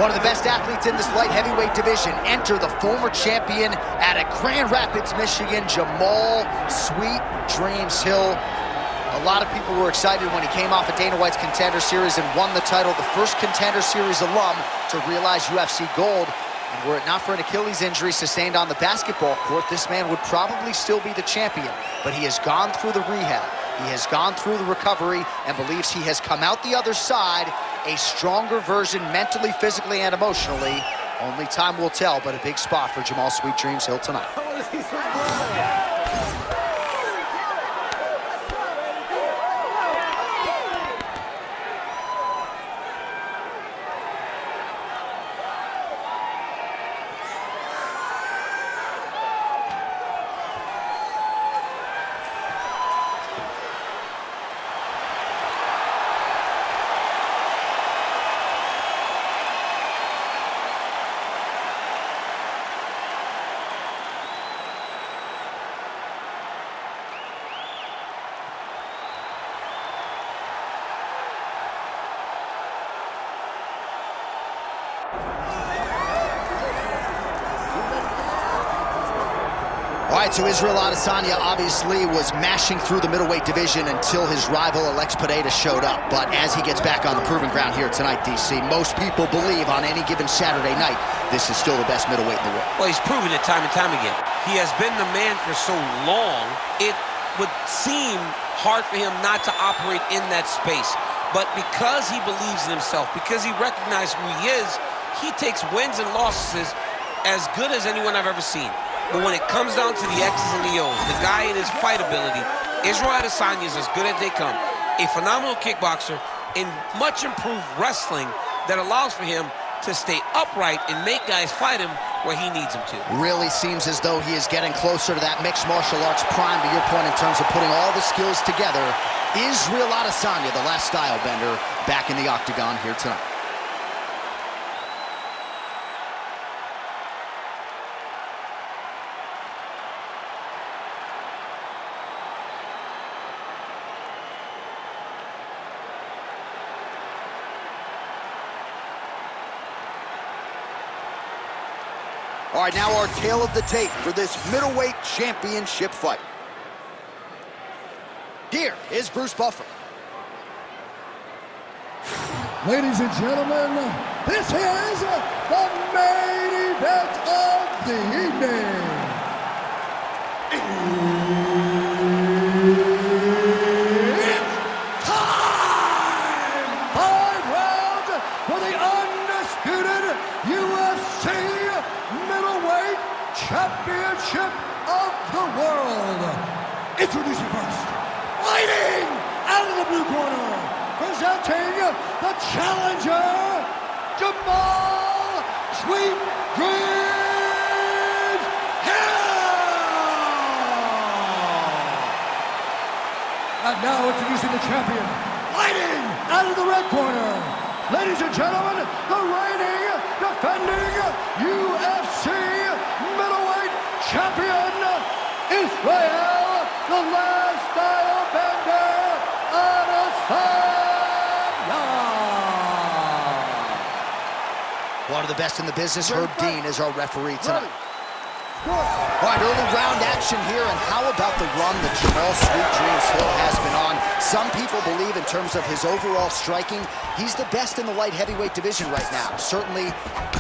One of the best athletes in this light heavyweight division. Enter the former champion out of Grand Rapids, Michigan, Jamahal Sweet Dreams Hill. A lot of people were excited when he came off of Dana White's Contender Series and won the title, the first Contender Series alum to realize UFC gold. And were it not for an Achilles injury sustained on the basketball court, this man would probably still be the champion. But he has gone through the rehab. He has gone through the recovery and believes he has come out the other side a stronger version mentally, physically, and emotionally. Only time will tell, but a big spot for Jamahal Sweet Dreams Hill tonight. All right, so Israel Adesanya obviously was mashing through the middleweight division until his rival Alex Pereira showed up. But as he gets back on the proving ground here tonight, DC, most people believe on any given Saturday night, this is still the best middleweight in the world. Well, he's proven it time and time again. He has been the man for so long, it would seem hard for him not to operate in that space. But because he believes in himself, because he recognizes who he is, he takes wins and losses as good as anyone I've ever seen. But when it comes down to the X's and the O's, the guy in his fight ability, Israel Adesanya is as good as they come. A phenomenal kickboxer in much improved wrestling that allows for him to stay upright and make guys fight him where he needs them to. Really seems as though he is getting closer to that mixed martial arts prime, to your point, in terms of putting all the skills together. Israel Adesanya, the last style bender, back in the octagon here tonight. All right, now our tale of the tape for this middleweight championship fight. Here is Bruce Buffer. Ladies and gentlemen, this is the main event of the evening. It's time! 5 rounds for the undisputed UFC middleweight championship of the world. Introducing first, fighting out of the blue corner, presenting the challenger, Jamahal Sweet Dreams Hill. And now introducing the champion, fighting out of the red corner, ladies and gentlemen, the reigning, defending UFC middleweight champion, Israel, the last style bender, Adesanya. One of the best in the business, Herb Dean, is our referee tonight. All right, early round action here, and how about the run that Jamahal Sweet Dreams Hill has been on? Some people believe, in terms of his overall striking, he's the best in the light heavyweight division right now. Certainly,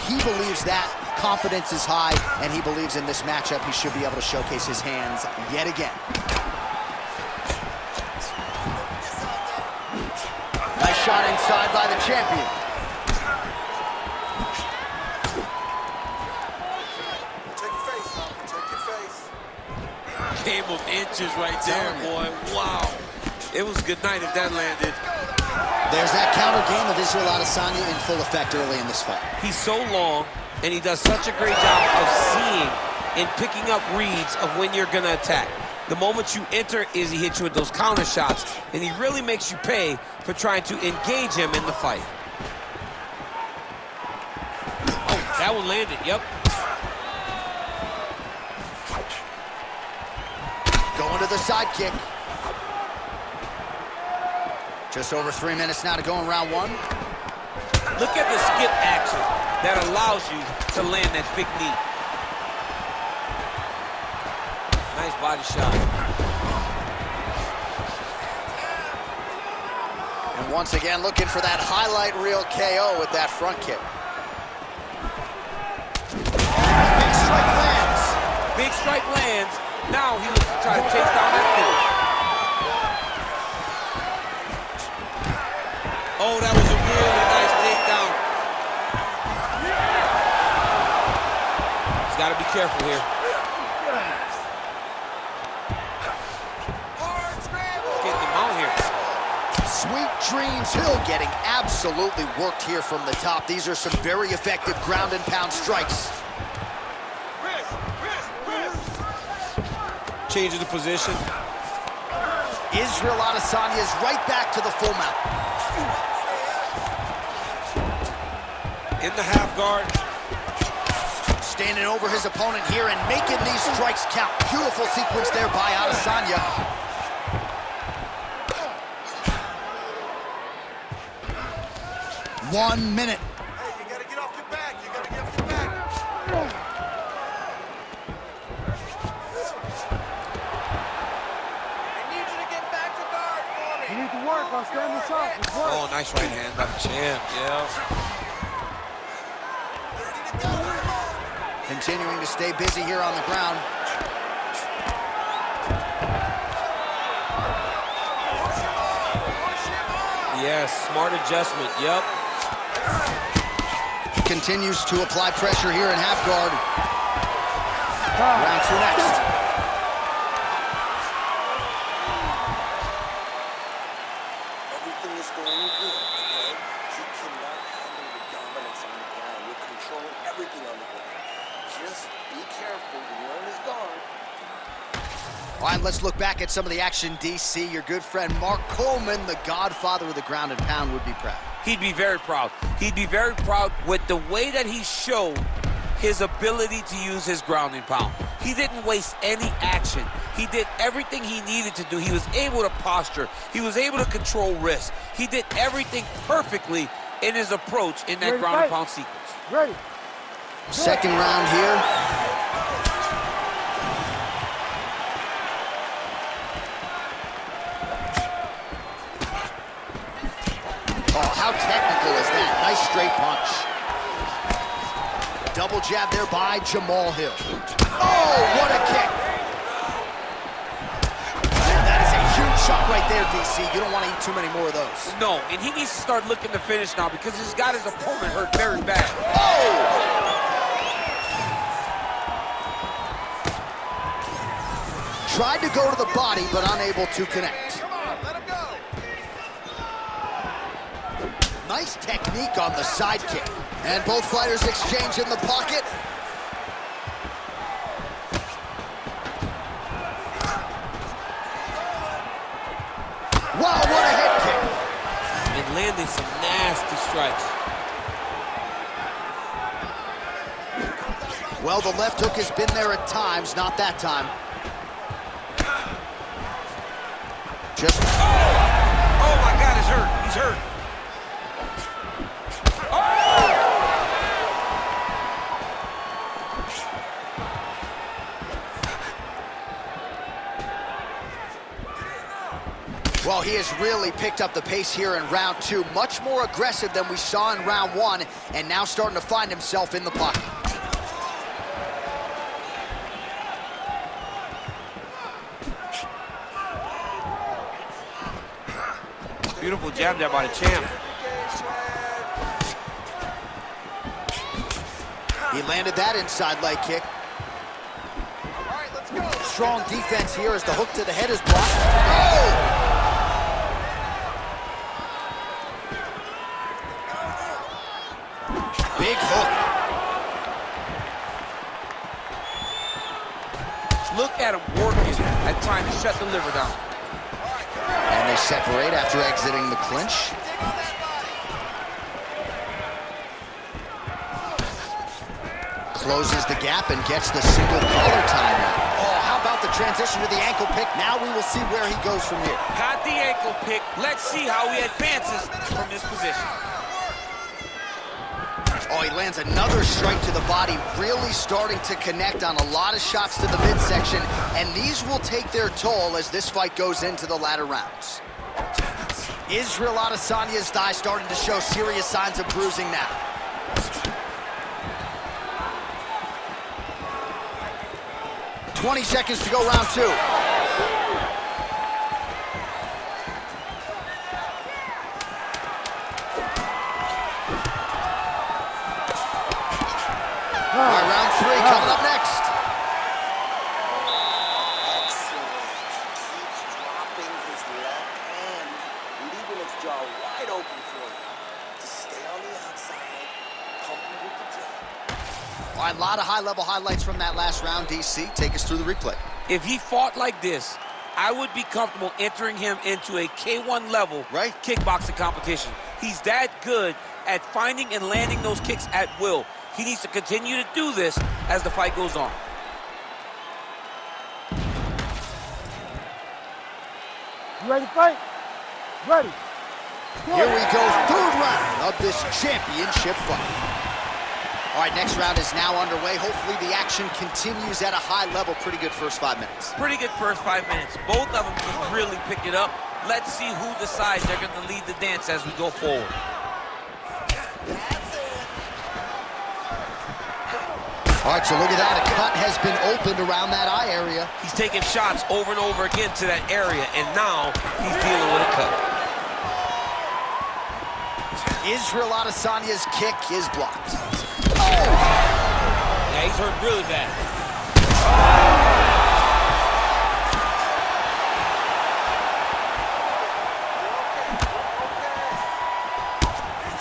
he believes that. Confidence is high, and he believes in this matchup he should be able to showcase his hands yet again. Nice shot inside by the champion. Game of inches right there, boy. Wow. It was good night if that landed. There's that counter game of Israel Adesanya in full effect early in this fight. He's so long, and he does such a great job of seeing and picking up reads of when you're going to attack. The moment you enter is he hits you with those counter shots, and he really makes you pay for trying to engage him in the fight. Oh, that one landed, yep. Going to the side kick. Just over 3 minutes now to go in round one. Look at the skip action that allows you to land that big knee. Nice body shot. And once again, looking for that highlight reel KO with that front kick. Big strike lands. Big strike lands. Now he looks to try to chase down that finish. Oh, that was a really nice takedown. He's got to be careful here. Getting him out here. Sweet Dreams Hill getting absolutely worked here from the top. These are some very effective ground and pound strikes. Changing the position. Israel Adesanya is right back to the full mount. In the half guard. Standing over his opponent here and making these strikes count. Beautiful sequence there by Adesanya. 1 minute. Hey, you gotta get off your back. You gotta get off your back. I need you to get back to guard for me. You need to work. I'll stand this up. Let's work. Oh, nice right hand by the champ. Yeah. Continuing to stay busy here on the ground. Yes, smart adjustment. Yep. Continues to apply pressure here in half guard. Round two next. Everything is going good, okay? You cannot handle the dominance on the ground. You're controlling everything on the ground. Just be careful when you're on his guard. All right, let's look back at some of the action, DC. Your good friend Mark Coleman, the godfather of the ground and pound, would be proud. He'd be very proud. He'd be very proud with the way that he showed his ability to use his ground and pound. He didn't waste any action. He did everything he needed to do. He was able to posture. He was able to control wrist. He did everything perfectly in his approach in that ground and pound sequence. Ready. Second round here. Oh, how technical is that? Nice straight punch. Double jab there by Jamahal Hill. Oh, what a kick. And that is a huge shot right there, DC. You don't want to eat too many more of those. No, and he needs to start looking to finish now because he's got his opponent hurt very bad. Oh! Tried to go to the body, but unable to connect. Come on, let him go. Nice technique on the side kick. And both fighters exchange in the pocket. Wow, what a head kick. And landing some nasty strikes. Well, the left hook has been there at times, not that time. Just... Oh my God, he's hurt. He's hurt. Well, he has really picked up the pace here in round two. Much more aggressive than we saw in round one, and now starting to find himself in the pocket. Beautiful jab there by the champ. He landed that inside leg kick. All right, let's go. Strong defense here as the hook to the head is blocked. Oh! Big hook. Look at him working at trying to shut the liver down. And they separate after exiting the clinch. Closes the gap and gets the single collar tie now. Oh, how about the transition to the ankle pick? Now we will see where he goes from here. Got the ankle pick. Let's see how he advances from this position. Oh, he lands another strike to the body, really starting to connect on a lot of shots to the midsection, and these will take their toll as this fight goes into the latter rounds. Israel Adesanya's thigh starting to show serious signs of bruising now. "20 seconds to go, round 2. All right, round 3 coming up next. Excellent. He keeps dropping his left hand, leaving his jaw wide open for you. To stay on the outside, pump him with the jab. All right, a lot of high-level highlights from that last round, DC. Take us through the replay. If he fought like this, I would be comfortable entering him into a K1 level kickboxing competition. He's that good at finding and landing those kicks at will. He needs to continue to do this as the fight goes on. You ready to fight? Ready. Here we go, 3rd round of this championship fight. All right, next round is now underway. Hopefully the action continues at a high level. Pretty good first 5 minutes. Pretty good first 5 minutes. Both of them can really pick it up. Let's see who decides they're going to lead the dance as we go forward. All right, so look at that. A cut has been opened around that eye area. He's taking shots over and over again to that area, and now he's dealing with a cut. Israel Adesanya's kick is blocked. Oh! Yeah, he's hurt really bad.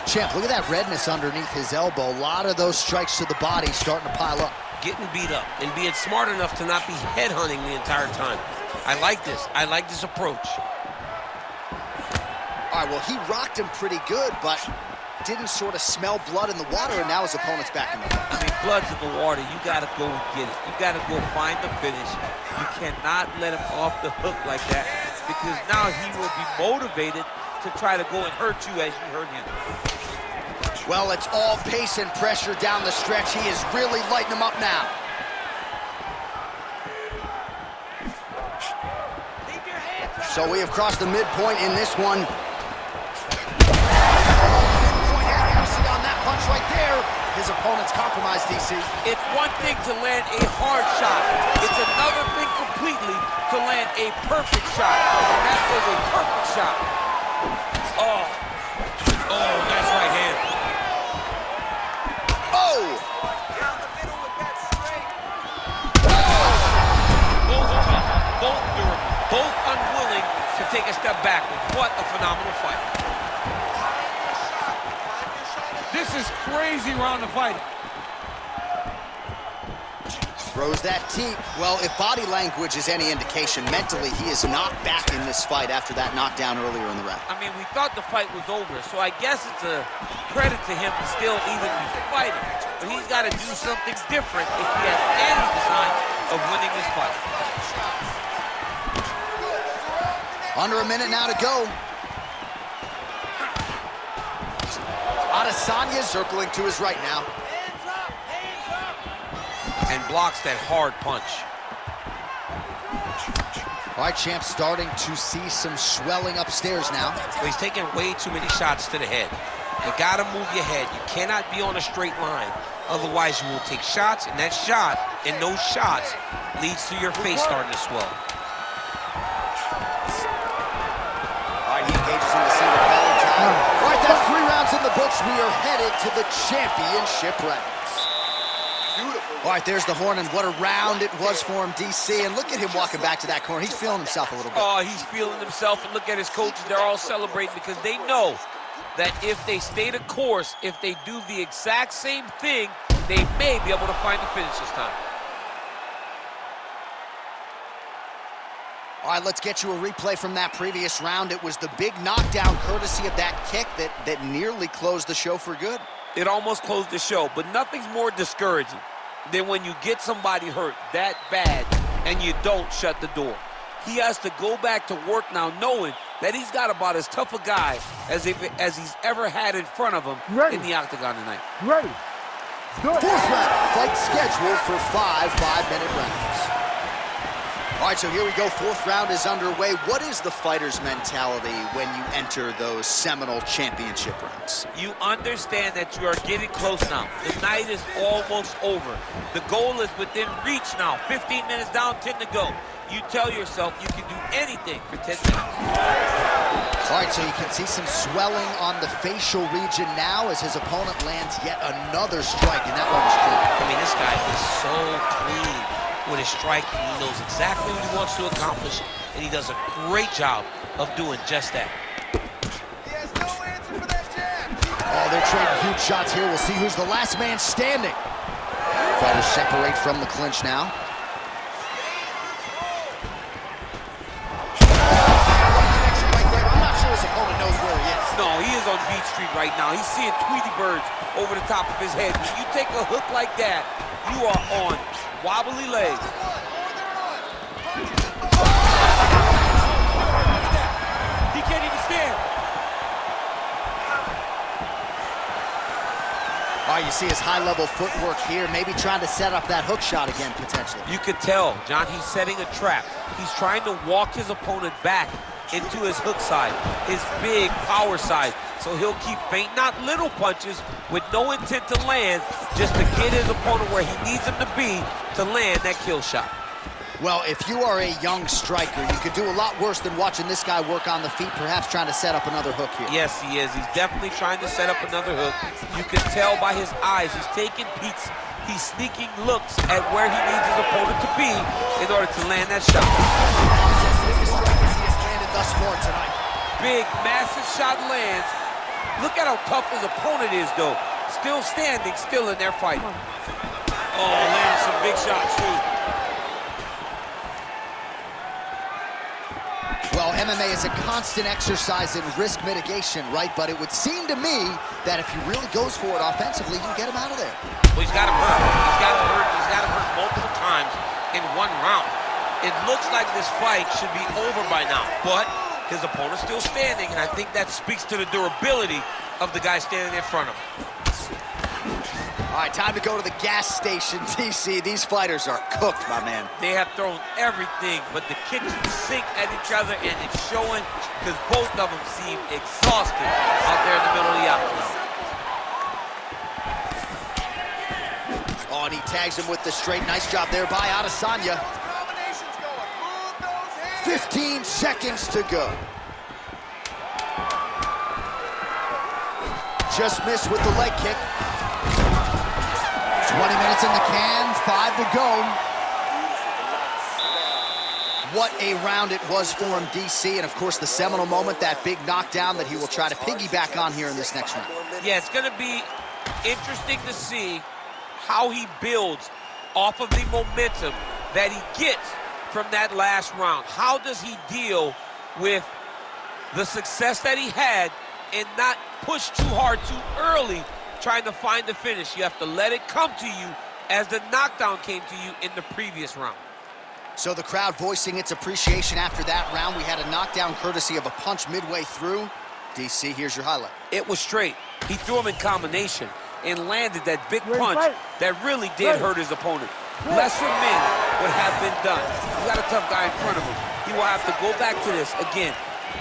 Champ, look at that redness underneath his elbow. A lot of those strikes to the body starting to pile up. Getting beat up and being smart enough to not be headhunting the entire time. I like this. I like this approach. All right, well, he rocked him pretty good, but didn't sort of smell blood in the water, and now his opponent's back in the fight. I mean, blood's in the water. You got to go get it. You got to go find the finish. You cannot let him off the hook like that, because now he will be motivated to try to go and hurt you as you hurt him. Well, it's all pace and pressure down the stretch. He is really lighting him up now. So we have crossed the midpoint in this one. Midpoint accuracy on that punch right there. His opponent's compromised, DC. It's one thing to land a hard shot. It's another thing completely to land a perfect shot. And that was a perfect shot. Oh, nice right hand. Oh! Both tough, both durable, both unwilling to take a step backward. What a phenomenal fight. This is crazy round of fighting. Throws that teep. Well, if body language is any indication, mentally he is not back in this fight after that knockdown earlier in the round. I mean, we thought the fight was over, so I guess it's a credit to him to still even be fighting. But he's got to do something different if he has any design of winning this fight. Under a minute now to go. Adesanya circling to his right now. And blocks that hard punch. All right, champ, starting to see some swelling upstairs now. So he's taking way too many shots to the head. You gotta move your head. You cannot be on a straight line. Otherwise, you will take shots, and that shot, and those shots, leads to your face starting to swell. All right, he engages in the single belly time. All right, that's 3 rounds in the books. We are headed to the championship rounds. All right, there's the horn, and what a round it was for him, DC. And look at him walking back to that corner. He's feeling himself a little bit. Oh, he's feeling himself, and look at his coaches. They're all celebrating because they know that if they stay the course, if they do the exact same thing, they may be able to find the finish this time. All right, let's get you a replay from that previous round. It was the big knockdown courtesy of that kick that nearly closed the show for good. It almost closed the show, but nothing's more discouraging than when you get somebody hurt that bad and you don't shut the door. He has to go back to work now knowing that he's got about as tough a guy as he's ever had in front of him in the octagon tonight. Ready. Fourth round, fight scheduled for 5 5-minute rounds. All right, so here we go. Fourth round is underway. What is the fighter's mentality when you enter those seminal championship rounds? You understand that you are getting close now. The night is almost over. The goal is within reach now. 15 minutes down, 10 to go. You tell yourself you can do anything for 10 minutes. All right, so you can see some swelling on the facial region now as his opponent lands yet another strike, and that one was clean. I mean, this guy is so clean with his striking. He knows exactly what he wants to accomplish, and he does a great job of doing just that. He has no answer for that jab. Oh, they're trading huge shots here. We'll see who's the last man standing. Fighters separate from the clinch now. I'm not sure his opponent knows where he is. No, he is on Beach Street right now. He's seeing Tweety birds over the top of his head. When you take a hook like that, you are on wobbly legs. He can't even stand. All right, you see his high-level footwork here, maybe trying to set up that hook shot again, potentially. You could tell, John, he's setting a trap. He's trying to walk his opponent back into his hook side, his big power side. So he'll keep feint, not little punches, with no intent to land, just to get his opponent where he needs him to be to land that kill shot. Well, if you are a young striker, you could do a lot worse than watching this guy work on the feet, perhaps trying to set up another hook here. Yes, he is. He's definitely trying to set up another hook. You can tell by his eyes. He's taking peeks. He's sneaking looks at where he needs his opponent to be in order to land that shot. Thus far tonight. Big, massive shot lands. Look at how tough his opponent is, though. Still standing, still in their fight. Oh, lands some big shots, too. Well, MMA is a constant exercise in risk mitigation, right? But it would seem to me that if he really goes for it offensively, you can get him out of there. Well, he's got him hurt. He's got him hurt. He's got him hurt multiple times in one round. It looks like this fight should be over by now, but his opponent's still standing, and I think that speaks to the durability of the guy standing in front of him. All right, time to go to the gas station, DC. These fighters are cooked, my man. They have thrown everything but the kitchen sink at each other, and it's showing because both of them seem exhausted out there in the middle of the octagon. Oh, and he tags him with the straight. Nice job there by Adesanya. 15 seconds to go. Just missed with the leg kick. 20 minutes in the can, 5 to go. What a round it was for him, DC, and of course the seminal moment, that big knockdown that he will try to piggyback on here in this next round. Yeah, it's going to be interesting to see how he builds off of the momentum that he gets from that last round. How does he deal with the success that he had and not push too hard too early trying to find the finish? You have to let it come to you as the knockdown came to you in the previous round. So the crowd voicing its appreciation after that round. We had a knockdown courtesy of a punch midway through. DC, here's your highlight. It was straight. He threw him in combination and landed that big punch that really did hurt his opponent. Lesser men would have been done. He's got a tough guy in front of him. He will have to go back to this again.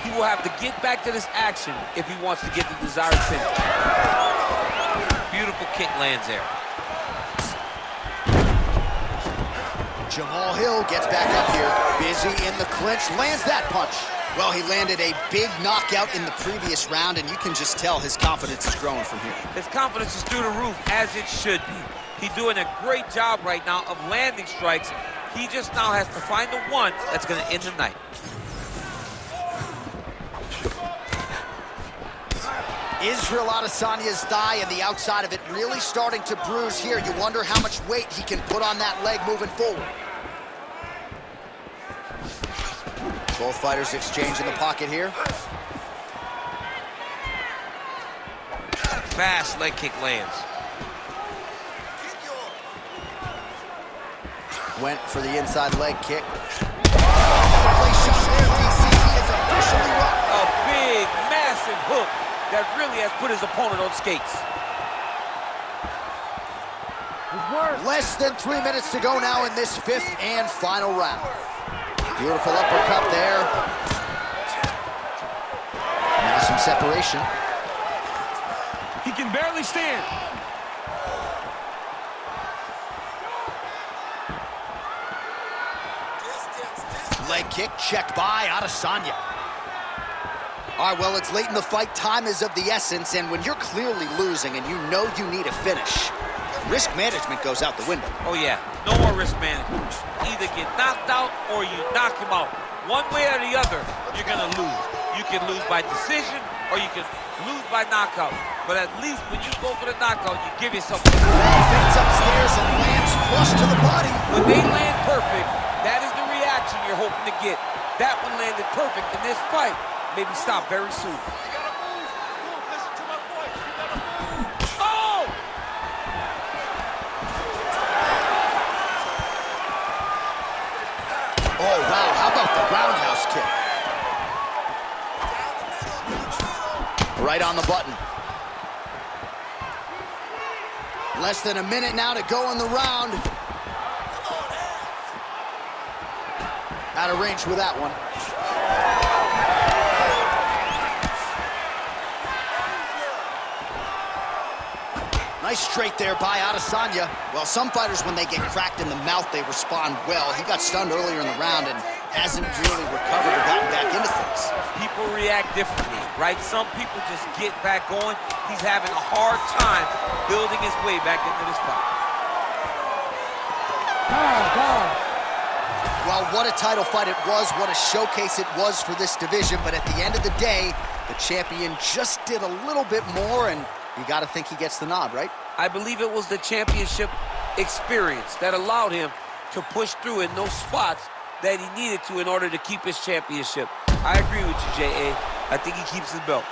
He will have to get back to this action if he wants to get the desired finish. Beautiful kick lands there. Jamahal Hill gets back up here, busy in the clinch, lands that punch. Well, he landed a big knockout in the previous round, and you can just tell his confidence is growing from here. His confidence is through the roof, as it should be. He's doing a great job right now of landing strikes. He just now has to find the one that's going to end the night. Israel Adesanya's thigh and the outside of it really starting to bruise here. You wonder how much weight he can put on that leg moving forward. Both fighters exchange in the pocket here. Fast leg kick lands. Went for the inside leg kick. Play shot there, DC. He is officially rocked. big, massive hook that really has put his opponent on skates. Less than 3 minutes to go now in this fifth and final round. Beautiful uppercut there. Now some separation. He can barely stand. Leg kick checked by Adesanya. All right, well, it's late in the fight. Time is of the essence, and when you're clearly losing and you know you need a finish, risk management goes out the window. Oh, yeah. No more risk management. Either get knocked out or you knock him out. One way or the other, you're going to lose. You can lose by decision or you can lose by knockout. But at least when you go for the knockout, you give yourself a Fades upstairs and lands flush to the body. When they land perfect, that is the reaction you're hoping to get. That one landed perfect in this fight. Maybe stop very soon. You gotta move. Move. Listen to my voice. You gotta move. Oh! Oh, wow, how about the roundhouse kick? Right on the button. Less than a minute now to go in the round. Out of range with that one. Nice straight there by Adesanya. Well, some fighters, when they get cracked in the mouth, they respond well. He got stunned earlier in the round and hasn't really recovered or gotten back into things. People react differently, right? Some people just get back going. He's having a hard time building his way back into this fight. Well, what a title fight it was. What a showcase it was for this division. But at the end of the day, the champion just did a little bit more, and you got to think he gets the nod, right? I believe it was the championship experience that allowed him to push through in those spots that he needed to in order to keep his championship. I agree with you, J.A. I think he keeps his belt.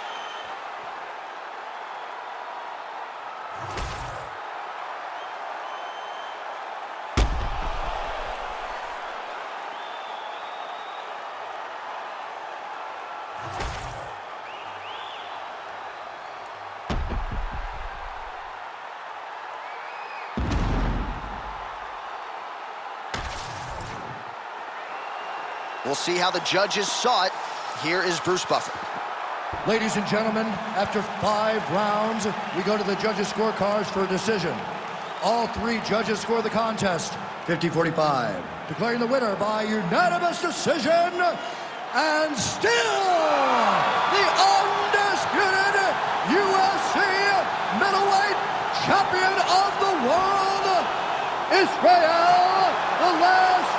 We'll see how the judges saw it. Here is Bruce Buffer. Ladies and gentlemen, after 5 rounds, we go to the judges' scorecards for a decision. All 3 judges score the contest 50-45, declaring the winner by unanimous decision, and still the undisputed UFC middleweight champion of the world, Israel, the last